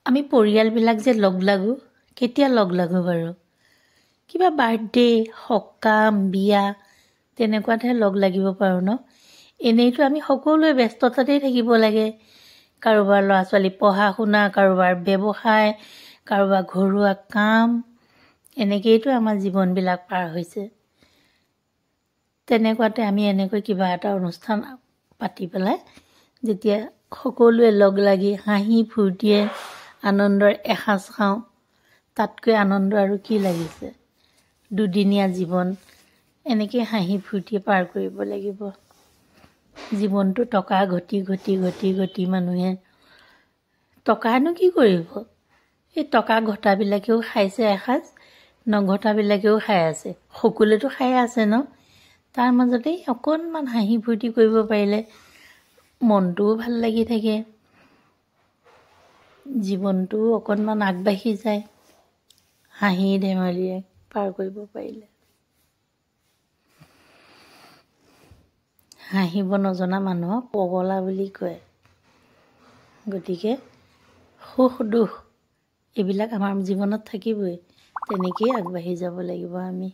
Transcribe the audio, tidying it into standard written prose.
আমি পৰিয়ালবিলাক যে লগ লাগো কেতিয়া লগ লাগো বাৰু কিবা বাৰ্থডে সকাম বিয়া তেনেকুৱাতহে লগ লাগিব পাৰোঁ ন এনেইতো আমি সকলোৱে ব্যস্ততাতেই থাকিব লাগে কাৰোবাৰ ল'ৰা ছোৱালী পঢ়া শুনা কাৰোবাৰ ব্যৱসায় কাৰোবাৰ ঘৰুৱা কাম এনেকৈতো আমাৰ জীৱনবিলাক পাৰ হৈছে তেনেকুৱাতে আমি এনেকৈ কিবা এটা অনুষ্ঠান পাতি পেলাই যেতিয়া সকলোৱে লগ লাগি হাঁহি ফূৰ্তিয়ে আনন্দৰ এসাঁজ খাওঁ তাতকৈ আনন্দ আৰু কি লাগিছে দুদিনীয়া জীৱন এনেকৈ হাঁহি ফূৰ্তিয়ে পাৰ কৰিব লাগিব জীৱনটো টকা ঘটি ঘটি ঘটি ঘটি মানুহে টকানো কি কৰিব এই টকা ঘটাবিলাকেও খাইছে এসাঁজ নঘটাবিলাকেও খাই আছে সকলোৱেতো খাই আছে ন তাৰ মাজতে অকণমান হাঁহি ফূৰ্তি কৰিব পাৰিলে মনটোও ভাল লাগি থাকে জীৱনটো অকণমান আগবাঢ়ি যায় হাঁহি ধেমালিৰে পাৰ কৰিব পাৰিলে হাঁহিব নজনা মানুহক পগলা বুলি কয় গতিকে সুখ দুখ এইবিলাক আমাৰ জীৱনত থাকিবই তেনেকেই আগবাঢ়ি যাব লাগিব আমি